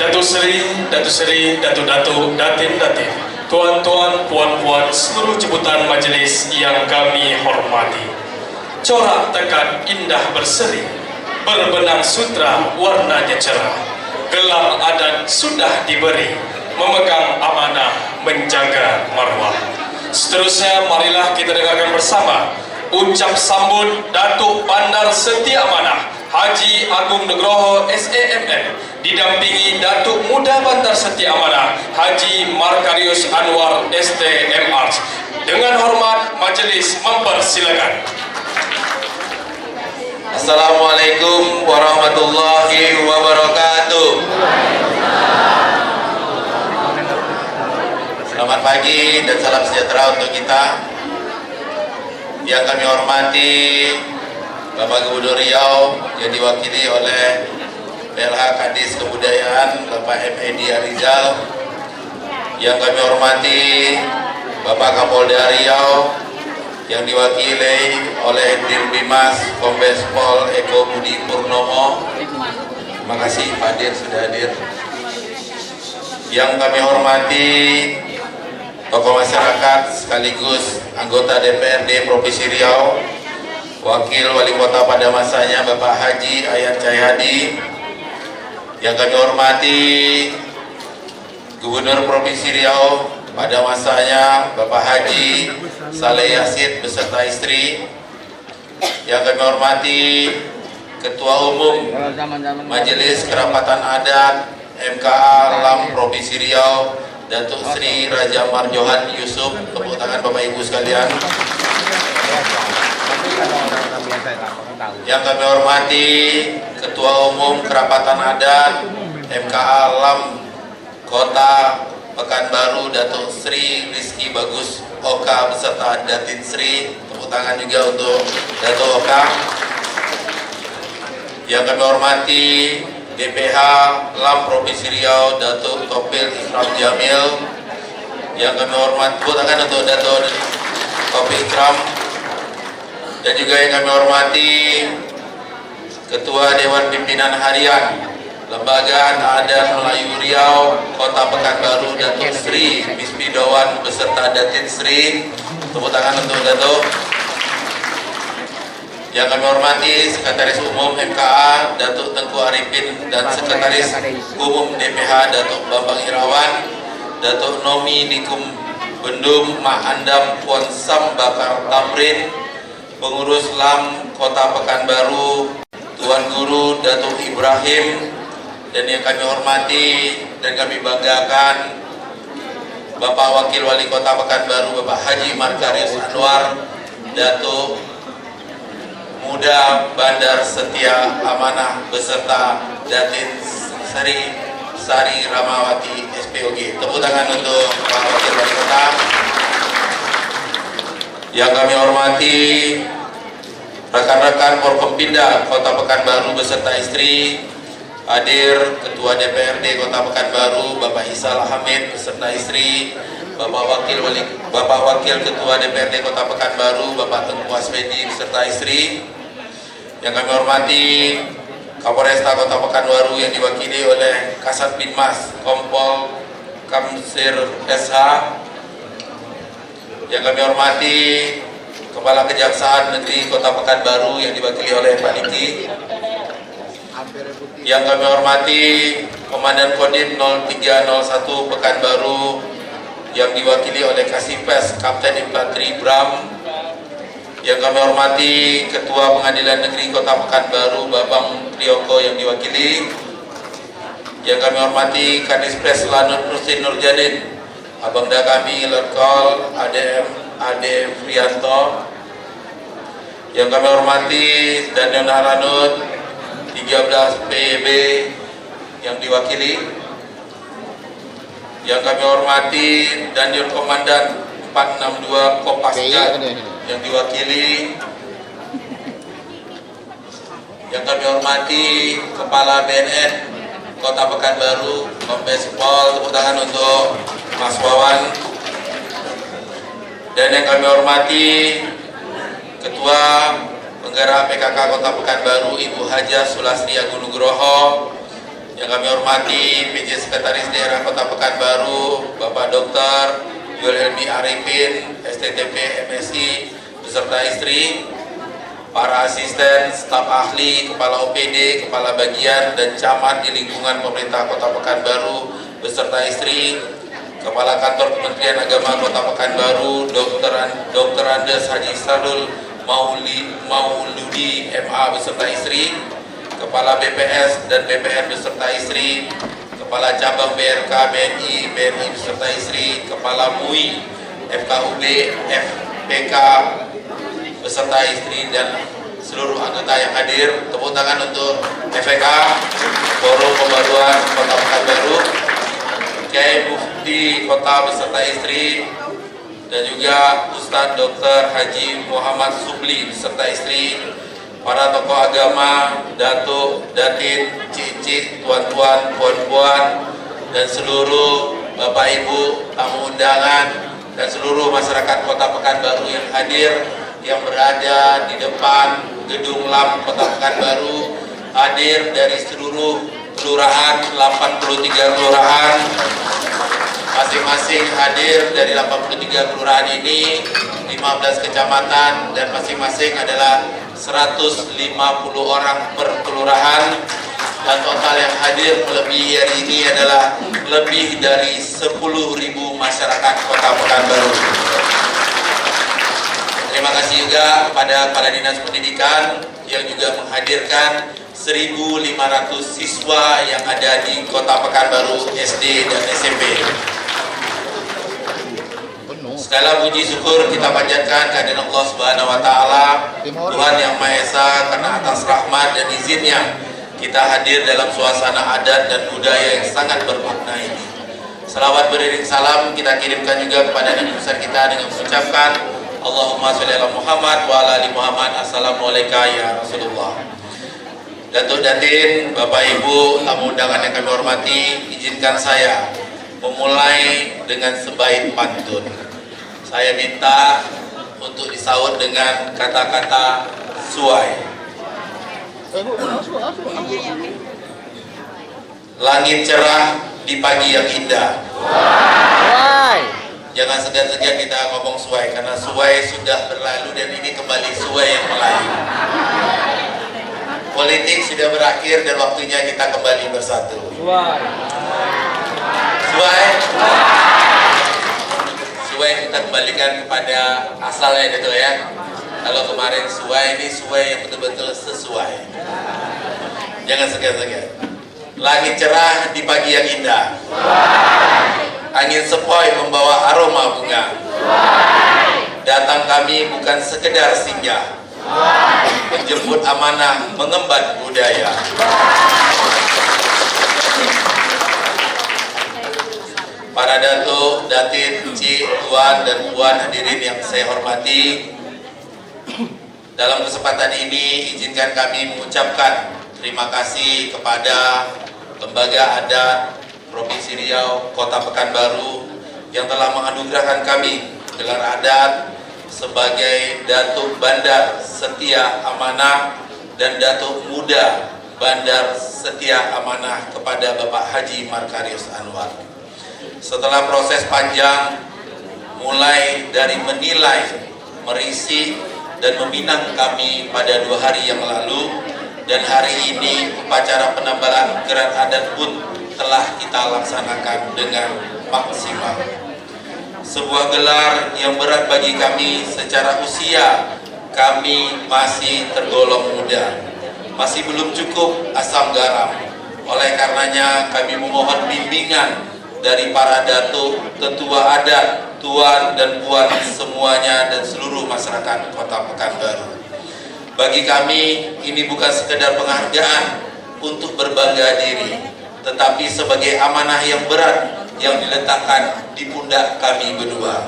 Datuk Seri, Datuk-Datuk, Datin-Datin, Tuan-tuan, puan-puan, seluruh jemputan majelis yang kami hormati. Corak tekad indah berseri, berbenang sutra warnanya cerah. Gelar adat sudah diberi, memegang amanah menjaga marwah. Seterusnya marilah kita dengarkan bersama ucap sambut Datuk Bandar Setia Amanah Haji Agung Nugroho SAMM didampingi Datuk Muda Bandar Setia Amanah Haji Markarius Anwar STMR. Dengan hormat majelis mempersilakan. Assalamualaikum warahmatullahi wabarakatuh. Selamat pagi dan salam sejahtera untuk kita. Yang kami hormati Bapak Gubernur Riau yang diwakili oleh PLH Kadis Kebudayaan Bapak M.Edi Arizal. Yang kami hormati Bapak Kapolda Riau yang diwakili oleh Dirbimas Kombes Pol Eko Budi Purnomo. Terima kasih Pak Dir sudah hadir. Yang kami hormati tokoh masyarakat sekaligus anggota DPRD Provinsi Riau, Wakil Wali Kota pada masanya Bapak Haji Ayat Cahyadi. Yang kami hormati Gubernur Provinsi Riau pada masanya Bapak Haji Saleh Yasid beserta istri. Yang kami hormati Ketua Umum Majelis Kerapatan Adat MKA LAM Provinsi Riau Datuk Sri Raja Marjohan Yusuf. Tepuk tangan Bapak Ibu sekalian. Yang kami hormati Ketua Umum Kerapatan Adat MKA LAM Kota Pekanbaru Datuk Sri Rizky Bagus Oka beserta Datin Sri. Tepuk tangan juga untuk Datuk Oka. Yang kami hormati DPH LAM Provinsi Riau Datuk Topil Ikram Jamil. Yang kami hormati, tepuk tangan untuk Datuk Topil Ikram. Dan juga yang kami hormati Ketua Dewan Pimpinan Harian Lembaga Adat Melayu Riau Kota Pekanbaru Datuk Sri Bismi Dawan beserta Datin Sri. Tepuk tangan untuk Datuk. Yang kami hormati Sekretaris Umum MKA Datuk Tengku Arifin dan Sekretaris Umum DPH Datuk Bambang Irawan, Datuk Nomi Nikum Bendum Mak Andam Puan Sam Bakar Tamrin, Pengurus LAM Kota Pekanbaru Tuan Guru Datuk Ibrahim, dan yang kami hormati dan kami banggakan Bapak Wakil Wali Kota Pekanbaru Bapak Haji Markarius Anwar, Datuk Muda Bandar Setia Amanah beserta Datin Sari Ramawati SPOG. Tepuk tangan untuk Pak Wakil Wali Kota. Yang kami hormati rekan-rekan Forkompinda Kota Pekanbaru beserta istri, hadir Ketua DPRD Kota Pekanbaru Bapak Isal Hamid beserta istri, Bapak Wakil Ketua DPRD Kota Pekanbaru Bapak Tengku Asmedi beserta istri. Yang kami hormati Kapolresta Kota Pekanbaru yang diwakili oleh Kasat Binmas Kompol Kamsir SH. Yang kami hormati Kepala Kejaksaan Negeri Kota Pekanbaru yang diwakili oleh Pak Niki. Yang kami hormati Komandan Kodim 0301 Pekanbaru yang diwakili oleh Kasipes Kapten Infanteri Bram. Yang kami hormati Ketua Pengadilan Negeri Kota Pekanbaru Babang Priyoko yang diwakili. Yang kami hormati Kadispres Lanut Nusin Nurjanin, Abangda kami Letkol ADM Ade Frianto. Yang kami hormati Danyon Haranut 13 PEB yang diwakili. Yang kami hormati Danyon Komandan 462 Kopasgat yang diwakili. Yang kami hormati Kepala BNN Kota Pekanbaru Kombes Pol. Tepuk tangan untuk Mas Wawan. Dan yang kami hormati Ketua Penggerak PKK Kota Pekanbaru Ibu Haja Sulastri Agung Nugroho, Yang kami hormati PJ Sekretaris Daerah Kota Pekanbaru, Bapak Dr. Julhelmi Arifin, STTP MSI beserta istri, para asisten, staf ahli, kepala OPD, kepala bagian, dan camat di lingkungan pemerintah Kota Pekanbaru beserta istri, Kepala Kantor Kementerian Agama Kota Pekanbaru, Dr. Andes Haji Sarul Mauludi MA beserta istri, Kepala BPS dan BPN beserta istri, Kepala Cabang BRK BNI beserta istri, Kepala MUI FKUB FPK beserta istri, dan seluruh anggota yang hadir. Tepuk tangan untuk FPK Forum Pembaruan Kota Pekanbaru, Kiai Mufti Kota beserta istri, dan juga Ustadz Dr. Haji Muhammad Subli beserta istri, para tokoh agama, datuk, datin, cicit, tuan-tuan, puan-puan, dan seluruh bapak ibu, tamu undangan, dan seluruh masyarakat Kota Pekanbaru yang hadir, yang berada di depan gedung LAM Kota Pekanbaru, hadir dari seluruh kelurahan, 83 kelurahan, masing-masing hadir dari 83 kelurahan ini, 15 kecamatan, dan masing-masing adalah 150 orang per kelurahan, dan total yang hadir melebihi hari ini adalah lebih dari 10.000 masyarakat Kota Pekanbaru. Terima kasih juga kepada Kepala Dinas Pendidikan yang juga menghadirkan 1.500 siswa yang ada di Kota Pekanbaru SD dan SMP. Segala puji syukur kita panjatkan kehadirat Allah Subhanahu wa Ta'ala, Tuhan Yang Maha Esa, karena atas rahmat dan izinnya kita hadir dalam suasana adat dan budaya yang sangat bermakna ini. Salawat beriring salam kita kirimkan juga kepada Nabi besar kita dengan mengucapkan Allahumma sholli ala Muhammad wa ala ali Muhammad. Assalamualaikum ya Rasulullah. Datuk Datin, Bapak Ibu, tamu undangan yang kami hormati, izinkan saya memulai dengan sebaik pantun. Saya minta untuk disaut dengan kata-kata suai. Langit cerah di pagi yang indah. Jangan segan-segan kita ngomong suai, karena suai sudah berlalu dan ini kembali suai yang Melayu. Politik sudah berakhir dan waktunya kita kembali bersatu. Suai. Suai kita kembalikan kepada asalnya gitu ya. Kalau kemarin suai, ini suai yang betul-betul sesuai. Jangan segan-segan. Langit cerah di pagi yang indah. Angin sepoi membawa aroma bunga. Datang kami bukan sekedar singgah, menjemput amanah, mengemban budaya. Para datuk, datin, cik, tuan, dan puan hadirin yang saya hormati, dalam kesempatan ini izinkan kami mengucapkan terima kasih kepada Lembaga Adat Provinsi Riau, Kota Pekanbaru yang telah menganugerahkan kami gelar adat sebagai Datuk Bandar Setia Amanah dan Datuk Muda Bandar Setia Amanah kepada Bapak Haji Markarius Anwar. Setelah proses panjang, mulai dari menilai, merisi, dan meminang kami pada 2 hari yang lalu, dan hari ini upacara penambalan gelar adat pun telah kita laksanakan dengan maksimal. Sebuah gelar yang berat bagi kami secara usia, kami masih tergolong muda, masih belum cukup asam garam. Oleh karenanya kami memohon bimbingan dari para datuk, tetua adat, tuan dan puan semuanya, dan seluruh masyarakat Kota Pekanbaru. Bagi kami ini bukan sekedar penghargaan untuk berbangga diri, tetapi sebagai amanah yang berat yang diletakkan di pundak kami berdua.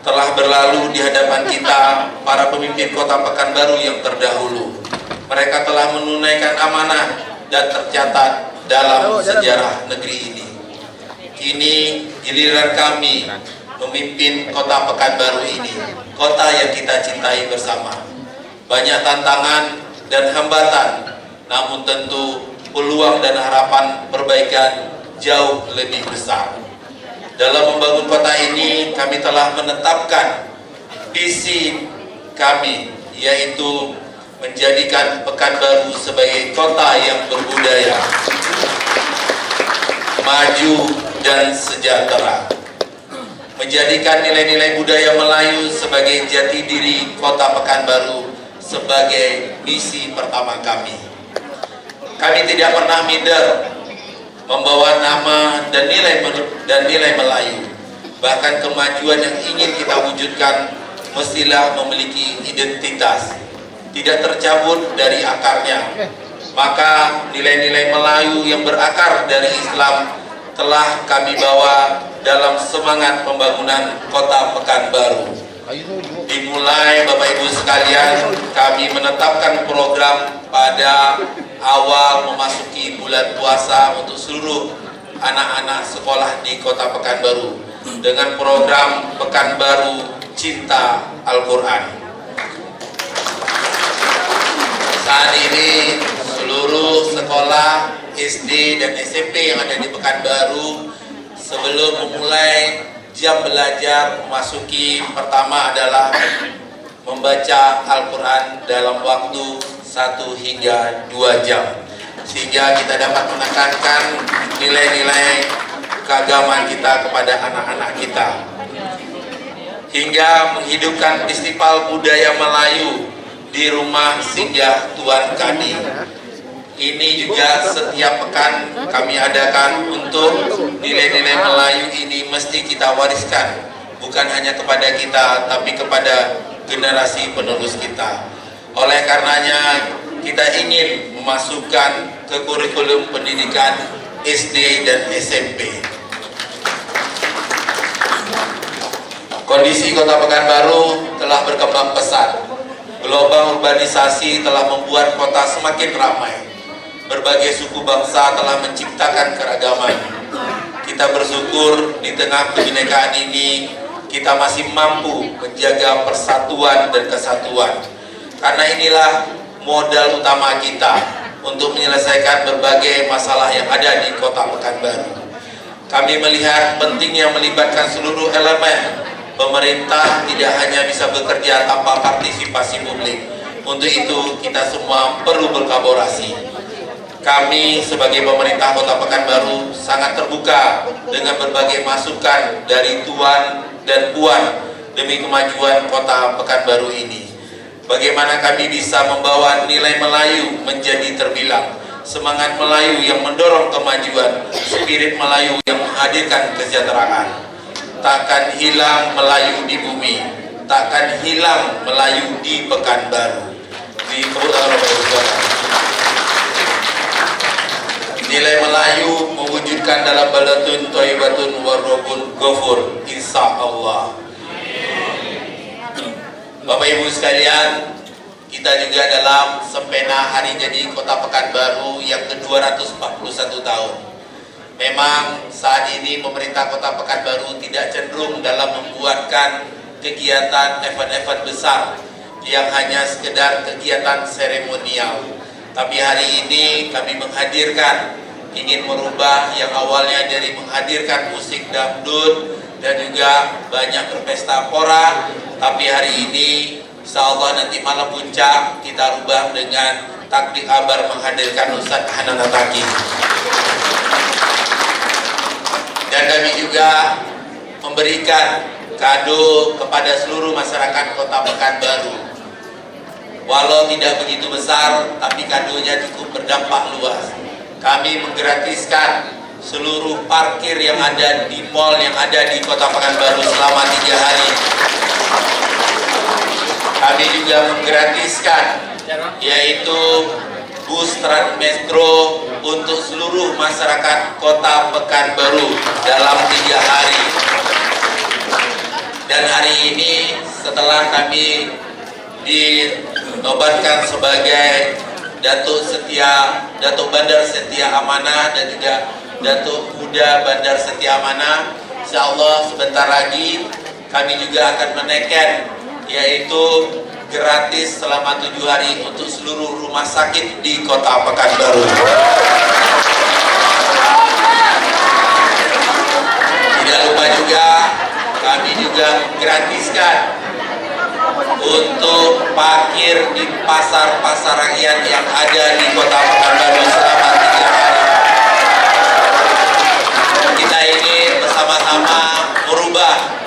Telah berlalu di hadapan kita para pemimpin Kota Pekanbaru yang terdahulu. Mereka telah menunaikan amanah dan tercatat dalam sejarah negeri ini. Kini giliran kami memimpin Kota Pekanbaru ini, kota yang kita cintai bersama. Banyak tantangan dan hambatan, namun tentu peluang dan harapan perbaikan jauh lebih besar. Dalam membangun kota ini, kami telah menetapkan visi kami, yaitu menjadikan Pekanbaru sebagai kota yang berbudaya, maju dan sejahtera. Menjadikan nilai-nilai budaya Melayu sebagai jati diri kota Pekanbaru sebagai misi pertama kami. Kami tidak pernah minder membawa nama dan nilai Melayu. Bahkan kemajuan yang ingin kita wujudkan mestilah memiliki identitas, tidak tercabut dari akarnya. Maka nilai-nilai Melayu yang berakar dari Islam telah kami bawa dalam semangat pembangunan kota Pekanbaru. Dimulai Bapak Ibu sekalian, kami menetapkan program pada awal memasuki bulan puasa untuk seluruh anak-anak sekolah di kota Pekanbaru dengan program Pekanbaru Cinta Al-Quran. Saat ini seluruh sekolah SD dan SMP yang ada di Pekanbaru sebelum memulai jam belajar memasuki pertama adalah membaca Al-Quran dalam waktu 1 hingga 2 jam, sehingga kita dapat menekankan nilai-nilai keagamaan kita kepada anak-anak kita, hingga menghidupkan festival budaya Melayu di rumah singgah Tuan Kadi. Ini juga setiap pekan kami adakan untuk nilai-nilai Melayu ini mesti kita wariskan, bukan hanya kepada kita tapi kepada generasi penerus kita. Oleh karenanya kita ingin memasukkan ke kurikulum pendidikan SD dan SMP. Kondisi kota Pekanbaru telah berkembang pesat. Gelombang urbanisasi telah membuat kota semakin ramai. Berbagai suku bangsa telah menciptakan keragaman. Kita bersyukur di tengah kebinekaan ini kita masih mampu menjaga persatuan dan kesatuan. Karena inilah modal utama kita untuk menyelesaikan berbagai masalah yang ada di kota Pekanbaru. Kami melihat pentingnya melibatkan seluruh elemen. Pemerintah tidak hanya bisa bekerja tanpa partisipasi publik. Untuk itu kita semua perlu berkolaborasi. Kami sebagai pemerintah kota Pekanbaru sangat terbuka dengan berbagai masukan dari tuan dan puan demi kemajuan kota Pekanbaru ini. Bagaimana kami bisa membawa nilai Melayu menjadi terbilang, semangat Melayu yang mendorong kemajuan, spirit Melayu yang menghadirkan kesejahteraan. Takkan hilang Melayu di bumi, takkan hilang Melayu di Pekanbaru. Di nilai Melayu mewujudkan dalam balatun thayyibatun warobun ghafur, insya Allah. Bapak Ibu sekalian, kita juga dalam sempena hari jadi kota Pekanbaru yang ke-241 tahun. Memang saat ini pemerintah kota Pekanbaru tidak cenderung dalam membuatkan kegiatan event-event besar yang hanya sekedar kegiatan seremonial. Tapi hari ini kami menghadirkan, ingin merubah yang awalnya dari menghadirkan musik dangdut dan juga banyak berpesta pora, tapi hari ini insya Allah nanti malam puncak kita rubah dengan takbir akbar menghadirkan Ustadz Hanan Ataki. Dan kami juga memberikan kado kepada seluruh masyarakat kota Pekanbaru. Walau tidak begitu besar, tapi kadonya cukup berdampak luas. Kami menggratiskan seluruh parkir yang ada di mall yang ada di kota Pekanbaru selama 3 hari. Kami juga menggratiskan yaitu bus Transmetro untuk seluruh masyarakat kota Pekanbaru dalam 3 hari. Dan hari ini setelah kami dinobatkan sebagai Datuk Bandar Setia Amanah dan juga Datuk Muda Bandar Setia Amanah, insya Allah sebentar lagi kami juga akan menaikkan yaitu gratis selama 7 hari untuk seluruh rumah sakit di kota Pekanbaru. parkir di pasar-pasar rakyat yang ada di Kota Pekanbaru selama 3 hari. Kita ingin bersama-sama merubah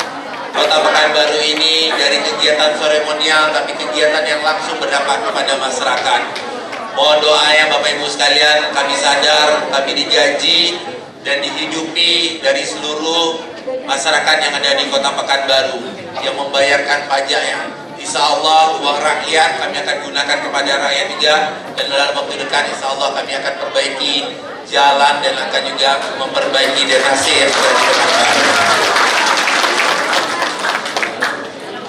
Kota Pekanbaru ini dari kegiatan seremonial tapi kegiatan yang langsung berdampak kepada masyarakat. Mohon doanya Bapak Ibu sekalian, kami sadar kami digaji dan dihidupi dari seluruh masyarakat yang ada di Kota Pekanbaru yang membayarkan pajaknya. Insya Allah uang rakyat kami akan gunakan kepada rakyat juga, dan dalam waktu dekat insya Allah kami akan perbaiki jalan dan akan juga memperbaiki drenase yang sudah di Pekanbaru.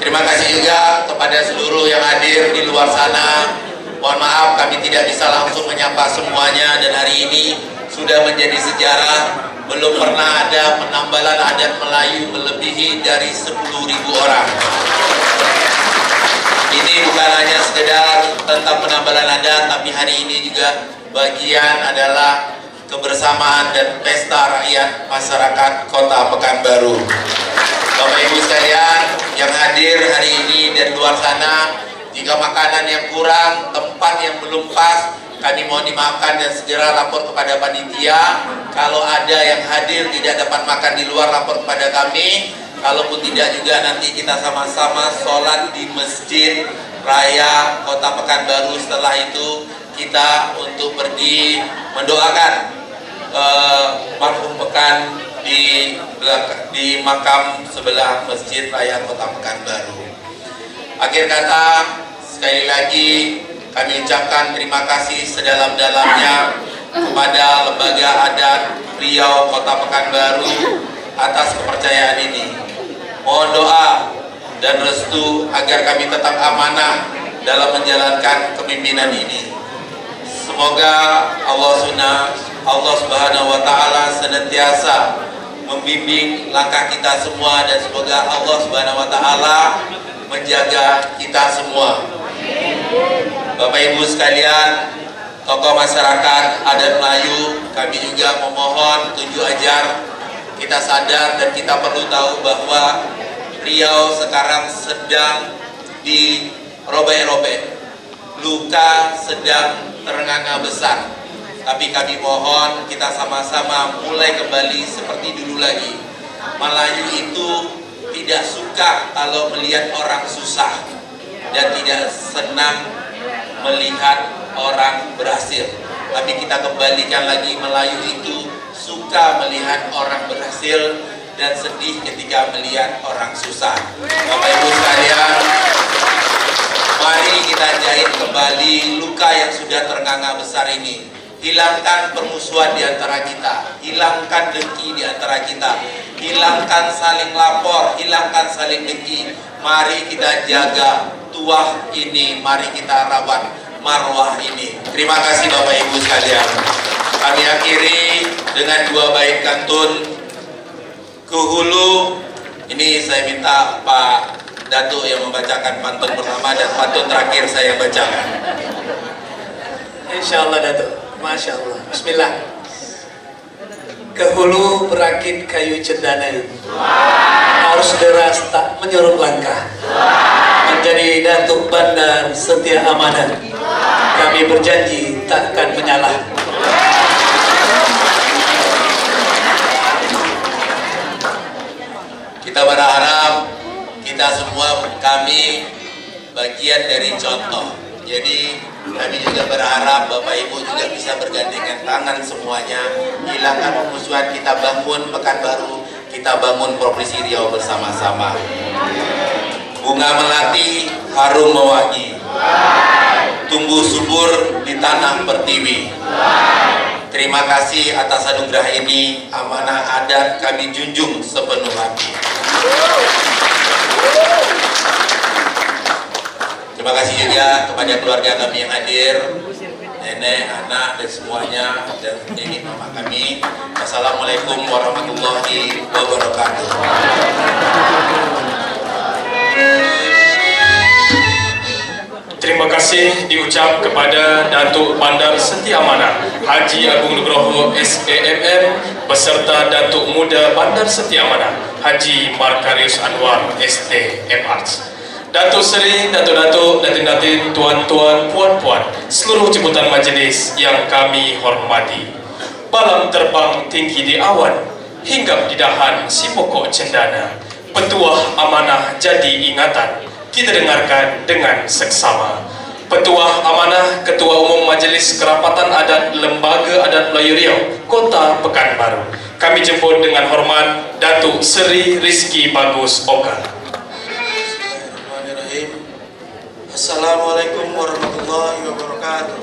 Terima kasih juga kepada seluruh yang hadir di luar sana. Mohon maaf kami tidak bisa langsung menyapa semuanya, dan hari ini sudah menjadi sejarah. Belum pernah ada penambalan adat Melayu melebihi dari 10.000 orang. Ini bukan hanya sekedar tentang penambalan adat, tapi hari ini juga bagian adalah kebersamaan dan pesta rakyat masyarakat Kota Pekanbaru. Bapak Ibu sekalian yang hadir hari ini dan luar sana, jika makanan yang kurang, tempat yang belum pas, kami mohon dimaafkan dan segera lapor kepada panitia. Kalau ada yang hadir tidak dapat makan di luar, lapor kepada kami. Kalaupun tidak juga nanti kita sama-sama sholat di Masjid Raya Kota Pekanbaru. Setelah itu kita untuk pergi mendoakan marhum Pekan di makam sebelah Masjid Raya Kota Pekanbaru. Akhir kata, sekali lagi kami ucapkan terima kasih sedalam-dalamnya kepada Lembaga Adat Riau Kota Pekanbaru atas kepercayaan ini. Mohon doa dan restu agar kami tetap amanah dalam menjalankan kepemimpinan ini. Semoga Allah Subhanahu wa Ta'ala senantiasa membimbing langkah kita semua, dan semoga Allah Subhanahu wa Ta'ala menjaga kita semua. Bapak Ibu sekalian, tokoh masyarakat adat Melayu, kami juga memohon tunjuk ajar. Kita sadar dan kita perlu tahu bahwa Riau sekarang sedang dirobek-robek, luka sedang terenganga besar. Tapi kami mohon kita sama-sama mulai kembali seperti dulu lagi. Melayu itu tidak suka kalau melihat orang susah, dan tidak senang melihat orang berhasil. Tapi kita kembalikan lagi, Melayu itu suka melihat orang berhasil dan sedih ketika melihat orang susah. Bapak Ibu sekalian, mari kita jahit kembali luka yang sudah terenganga besar ini. Hilangkan permusuhan di antara kita, hilangkan dengki di antara kita, hilangkan saling lapor, hilangkan saling dengki. Mari kita jaga tuah ini, mari kita rawat marwah ini. Terima kasih Bapak Ibu sekalian. Kami akhiri dengan 2 bait kantun. Kuhulu, ini saya minta Pak Datuk yang membacakan pantun pertama, dan pantun terakhir saya bacakan. Insya Allah Datuk. Masya Allah. Bismillah. Ke hulu berakit kayu cendana, harus deras tak menyurut langkah, menjadi Datuk Bandar setia amanah. Kami berjanji takkan menyalah. Kita berharap kita semua, kami bagian dari contoh. Jadi kami juga berharap Bapak Ibu juga bisa bergandengan tangan semuanya, hilangkan permusuhan, kita bangun Pekanbaru, kita bangun Provinsi Riau bersama-sama. Bunga melati harum mewangi, tumbuh subur di tanah pertiwi. Terima kasih atas anugerah ini, amanah adat kami junjung sepenuh hati. Terima kasih juga kepada keluarga kami yang hadir, nenek, anak, dan semuanya, dan ini mama kami. Wassalamualaikum warahmatullahi wabarakatuh. Terima kasih diucap kepada Datuk Bandar Setia Amanah Haji Agung Nugroho SEMM beserta Datuk Muda Bandar Setia Amanah Haji Markarius Anwar ST MArch. Datuk Seri, Datuk-Datuk, Datin-Datin, Tuan-Tuan, Puan-Puan, seluruh jemputan majelis yang kami hormati. Balam terbang tinggi di awan, hinggap di dahan si pokok cendana. Petuah amanah jadi ingatan, kita dengarkan dengan seksama. Petuah amanah Ketua Umum Majelis Kerapatan Adat Lembaga Adat Melayu Riau, Kota Pekanbaru. Kami jemput dengan hormat Datuk Seri Rizky Bagus Oka. Assalamualaikum warahmatullahi wabarakatuh.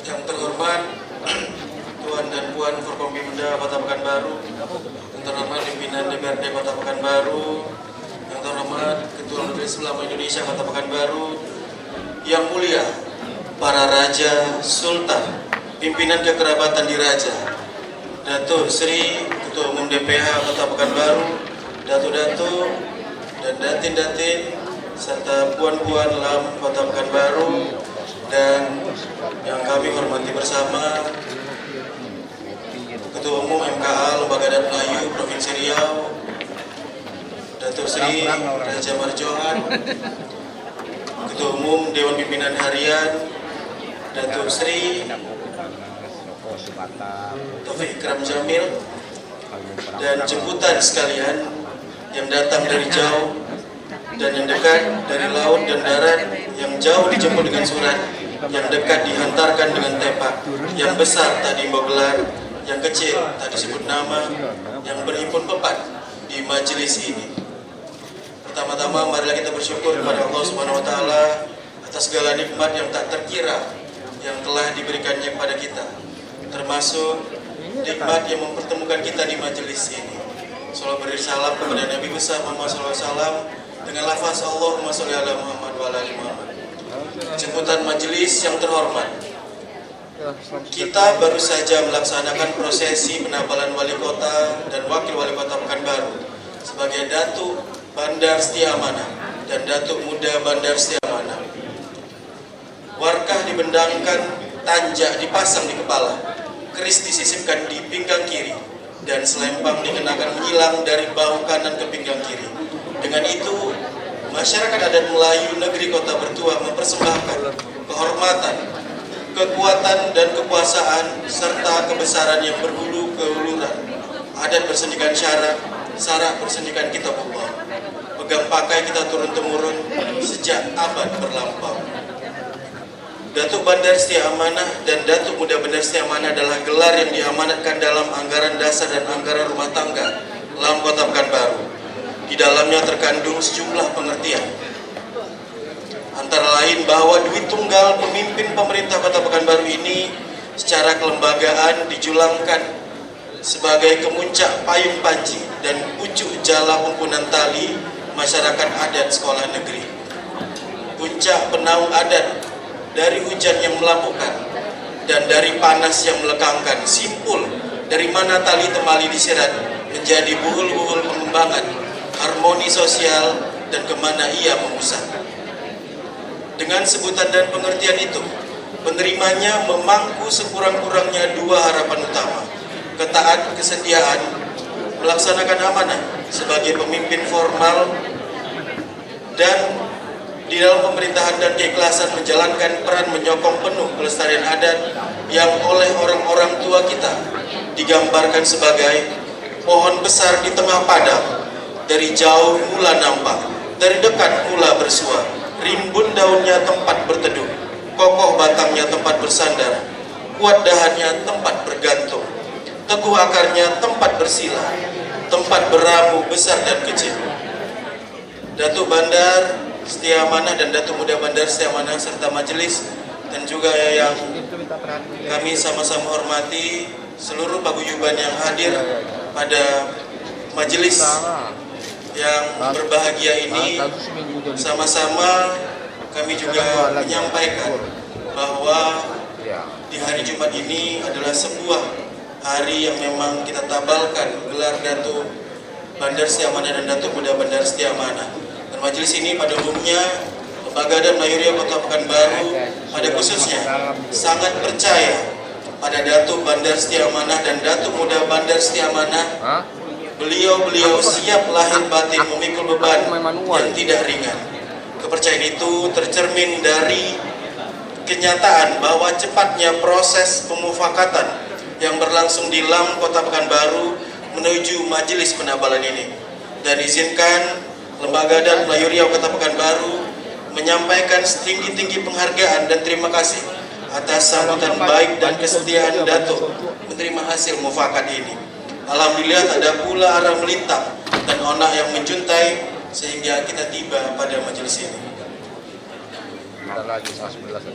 Yang terhormat Tuan dan Puan Forkompimda Kota Pekanbaru, yang terhormat pimpinan DPRD Kota Pekanbaru, yang terhormat Ketua Majelis Ulama Indonesia Kota Pekanbaru, yang mulia para raja, sultan, pimpinan kekerabatan diraja, Datuk Seri Ketua Umum DPH Kota Pekanbaru, Datuk-Datuk dan Datin-Datin serta Puan-Puan Lam Kota Pekanbaru, dan yang kami hormati bersama Ketua Umum MKA Lembaga Adat Melayu Provinsi Riau, Datuk Seri Raja Marjohan, Ketua Umum Dewan Pimpinan Harian Datuk Seri Taufik Ikram Jamil, dan jemputan sekalian yang datang dari jauh dan yang dekat, dari laut dan darat, yang jauh dijemput dengan surat, yang dekat dihantarkan dengan tepak, yang besar tak diimbau gelar, yang kecil tak disebut nama, yang berhimpun pepat di majelis ini. Pertama-tama marilah kita bersyukur kepada Allah Subhanahu wa taala atas segala nikmat yang tak terkira yang telah diberikannya kepada kita, termasuk nikmat yang mempertemukan kita di majelis ini. Salam beri salam kepada Nabi besar Muhammad SAW dengan lafaz Allahumma sholli ala Muhammad wa ala ali Muhammad. Jemputan majelis yang terhormat, kita baru saja melaksanakan prosesi penabalan wali kota dan wakil wali kota Pekanbaru sebagai Datuk Bandar Setia Amanah dan Datuk Muda Bandar Setia Amanah. Warkah dibendangkan, tanjak dipasang di kepala, keris disisipkan di pinggang kiri, dan selempang dikenakan menyilang dari bahu kanan ke pinggang kiri. Dengan itu, masyarakat adat Melayu negeri Kota Bertuah mempersembahkan kehormatan, kekuatan dan kekuasaan serta kebesaran yang berhulu kehuluran. Adat bersendikan syarak, syarak bersendikan kitabullah. Pegang pakai kita turun-temurun sejak abad berlampau. Datuk Bandar Setia Amanah dan Datuk Muda Bandar Setia Amanah adalah gelar yang diamanatkan dalam anggaran dasar dan anggaran rumah tangga dalam Kota Pekanbaru. Di dalamnya terkandung sejumlah pengertian, antara lain bahwa duit tunggal pemimpin pemerintah Kota Pekanbaru ini secara kelembagaan dijulangkan sebagai kemuncak payung panci dan pucuk jala pempunan tali masyarakat adat sekolah negeri, puncak penaung adat dari hujan yang melapukan dan dari panas yang melekangkan, simpul dari mana tali temali disirat menjadi buhul-buhul pengembangan harmoni sosial dan kemana ia memusat. Dengan sebutan dan pengertian itu, penerimanya memangku sekurang-kurangnya dua harapan utama: kesetiaan melaksanakan amanah sebagai pemimpin formal, dan di dalam pemerintahan dan keikhlasan menjalankan peran menyokong penuh pelestarian adat yang oleh orang-orang tua kita digambarkan sebagai pohon besar di tengah padang, dari jauh mula nampak, dari dekat mula bersua, rimbun daunnya tempat berteduh, kokoh batangnya tempat bersandar, kuat dahannya tempat bergantung, teguh akarnya tempat bersila, tempat beramu besar dan kecil. Datuk Bandar Setia Amanah dan Datuk Muda Bandar Setia Amanah serta majelis, dan juga yang kami sama-sama hormati seluruh paguyuban yang hadir pada majelis yang berbahagia ini, sama-sama kami juga menyampaikan bahwa di hari Jumat ini adalah sebuah hari yang memang kita tabalkan gelar Datuk Bandar Setia Amanah dan Datuk Muda Bandar Setia Amanah. Dan majelis ini pada umumnya, Lembaga Adat Melayu Riau Kota Pekanbaru pada khususnya sangat percaya pada Datuk Bandar Setia Amanah dan Datuk Muda Bandar Setia Amanah Beliau siap lahir batin memikul beban yang tidak ringan. Kepercayaan itu tercermin dari kenyataan bahwa cepatnya proses pemufakatan yang berlangsung di LAM Kota Pekanbaru menuju Majelis Penabalan ini. Dan izinkan Lembaga Adat Melayu Riau Kota Pekanbaru menyampaikan setinggi-tinggi penghargaan dan terima kasih atas sambutan baik dan kesetiaan Datuk menerima hasil mufakat ini. Alhamdulillah tak ada pula arah melintang dan onak yang menjuntai sehingga kita tiba pada majelis ini.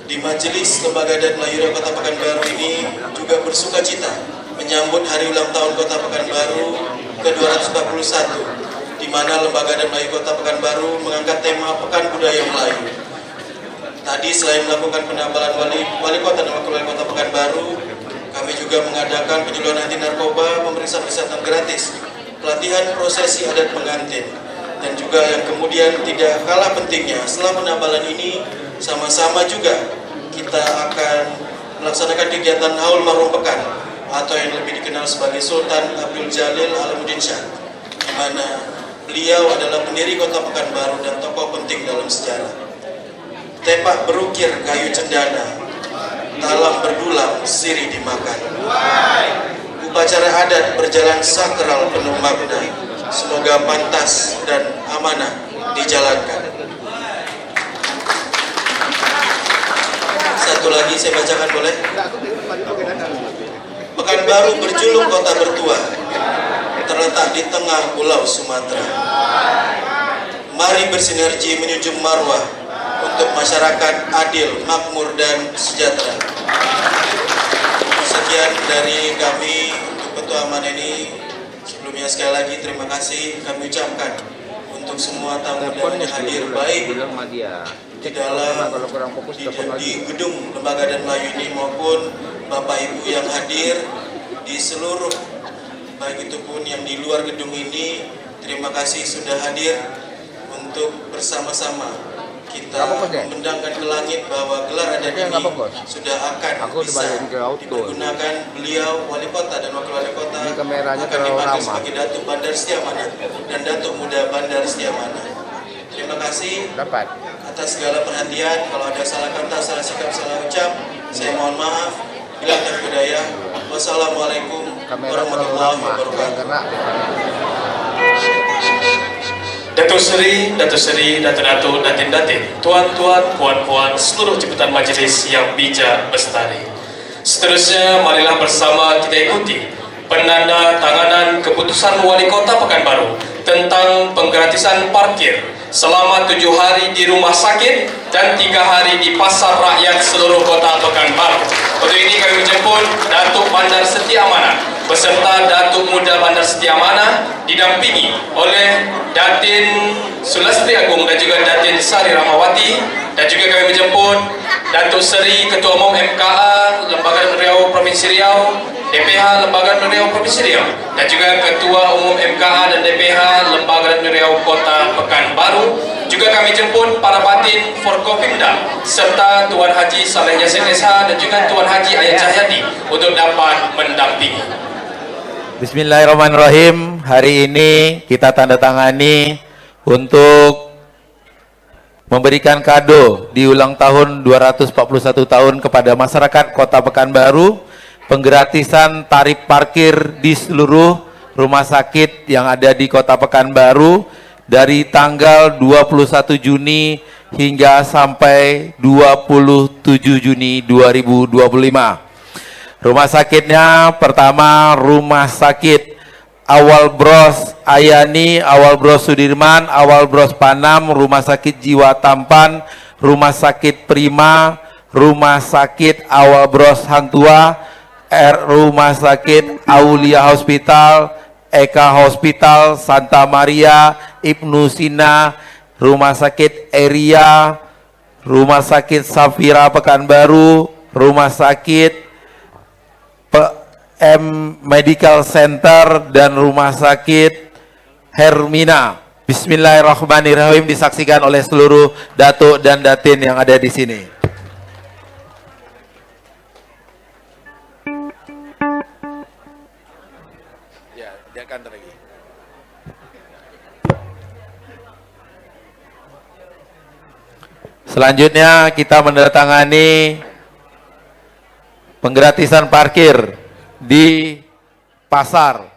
Di majelis Lembaga Adat Melayu Riau Kota Pekanbaru ini juga bersuka cita menyambut hari ulang tahun Kota Pekanbaru ke-241, di mana Lembaga Adat Melayu Kota Pekanbaru mengangkat tema Pekan Budaya Melayu. Tadi selain melakukan penabalan wali kota dan wakil wali kota Pekanbaru, kami juga mengadakan penyuluhan anti narkoba, pemeriksaan kesehatan gratis, pelatihan prosesi adat pengantin, dan juga yang kemudian tidak kalah pentingnya setelah penabalan ini sama-sama juga kita akan melaksanakan kegiatan Haul Mahrum Pekan atau yang lebih dikenal sebagai Sultan Abdul Jalil Alamuddin Shah, di mana beliau adalah pendiri Kota Pekanbaru dan tokoh penting dalam sejarah. Tepak berukir kayu cendana, talam berdulang sirih dimakan. Upacara adat berjalan sakral penuh makna, semoga pantas dan amanah dijalankan. Satu lagi saya bacakan boleh? Pekanbaru berjuluk kota bertua, terletak di tengah pulau Sumatera. Mari bersinergi menjunjung marwah untuk masyarakat adil, makmur, dan sejahtera. Sekian dari kami untuk Ketua Aman ini. Sebelumnya sekali lagi terima kasih kami ucapkan untuk semua tamu yang hadir baik di dalam di gedung Lembaga Adat Melayu ini maupun Bapak Ibu yang hadir di seluruh, baik itu pun yang di luar gedung ini. Terima kasih sudah hadir untuk bersama-sama kita memendangkan ke langit bahwa gelar adat ini sudah akan bisa dipergunakan beliau wali kota dan wakil wali kota akan dipanggil sebagai Datuk Bandar Setiamana dan Datuk Muda Bandar Setiamana. Terima kasih atas segala perhatian. Kalau ada salah kata, salah sikap, salah ucap, saya mohon maaf. Bila terhidayah. Wassalamualaikum warahmatullahi wabarakatuh. Datuk Seri, Datuk-Datuk, Datin-Datin, Tuan-Tuan, Puan-Puan, seluruh jemputan majelis yang bijak bestari. Seterusnya, marilah bersama kita ikuti penanda tanganan keputusan Wali Kota Pekanbaru tentang penggratisan parkir selama 7 hari di rumah sakit dan 3 hari di pasar rakyat seluruh Kota Pekanbaru. Untuk ini kami menjemput Datuk Bandar Setiamana beserta Datuk Muda Bandar Setiamana didampingi oleh Datin Sulastri Agung dan juga Datin Sari Rahmawati, dan juga kami menjemput Datuk Seri Ketua Umum MKA Lembaga Adat Riau Provinsi Riau, DPH Lembaga Adat Riau Provinsi Riau, dan juga Ketua Umum MKA dan DPH Lembaga Adat Riau Kota Pekanbaru. Juga kami jemput para batin Forkopimda serta Tuan Haji Saleh Yassin SH dan juga Tuan Haji Ayat Cahyadi untuk dapat mendampingi. Bismillahirrahmanirrahim. Hari ini kita tanda tangani untuk memberikan kado di ulang tahun 241 tahun kepada masyarakat Kota Pekanbaru, penggratisan tarif parkir di seluruh rumah sakit yang ada di Kota Pekanbaru dari tanggal 21 Juni hingga sampai 27 Juni 2025. Rumah sakitnya pertama Rumah Sakit Awal Bros Ayani, Awal Bros Sudirman, Awal Bros Panam, Rumah Sakit Jiwa Tampan, Rumah Sakit Prima, Rumah Sakit Awal Bros Hangtua, Rumah Sakit Aulia Hospital, Eka Hospital, Santa Maria, Ibnu Sina, Rumah Sakit Eria, Rumah Sakit Safira Pekanbaru, Rumah Sakit PM Medical Center, dan Rumah Sakit Hermina. Bismillahirrahmanirrahim, disaksikan oleh seluruh datuk dan datin yang ada di sini. Ya, dia kan lagi. Selanjutnya kita menandatangani penggratisan parkir di pasar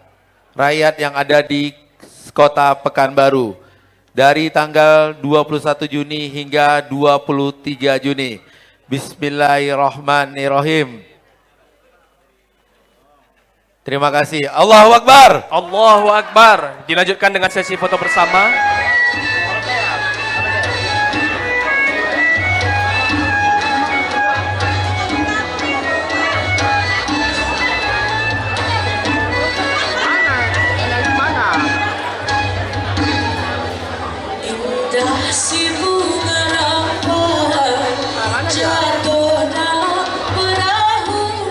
rakyat yang ada di Kota Pekanbaru dari tanggal 21 Juni hingga 23 Juni. Bismillahirrahmanirrahim. Terima kasih. Allahu Akbar. Allahu Akbar. Dilanjutkan dengan sesi foto bersama. Indah si bunga rampai jatuh dalam perahu,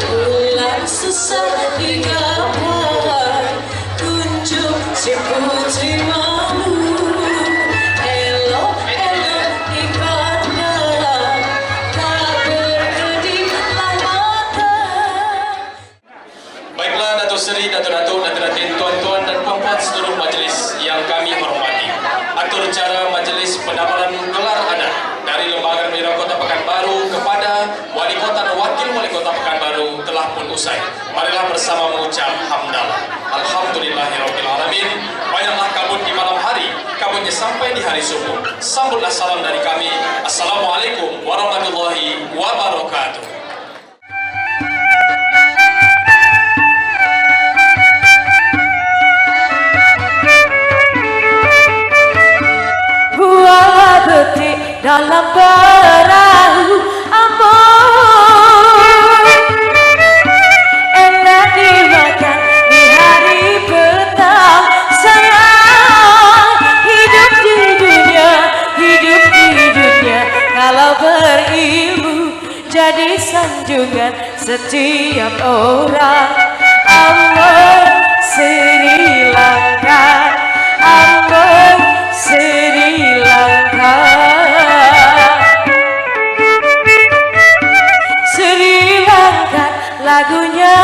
bulan susah digapai, kunjung si putri malu, elok-elok dipandang, tak berkedip mata. Baiklah Datuk Seri, Datuk-Datuk, Datin-Datin, Tuan-Tuan dan Puan-Puan seluruh majelis yang kami hormati. Atur cara majelis pendaftaran gelar adat dari Lembaga Perwira Kota Pekanbaru kepada Wali Kota dan Wakil Wali Kota Pekanbaru telah pun usai. Marilah bersama mengucap hamdalah. Alhamdulillahirrahmanirrahim. Banyaklah kabut di malam hari, kabutnya sampai di hari subuh. Sambutlah salam dari kami. Assalamualaikum warahmatullahi wabarakatuh. Buah betik dalam perahu amor, enak dimakan di hari petang. Sayang, hidup di dunia kalau berilmu jadi sanjungan setiap orang. Amor Sri Lanka, amor Sri Lanka, Sri Lanka lagunya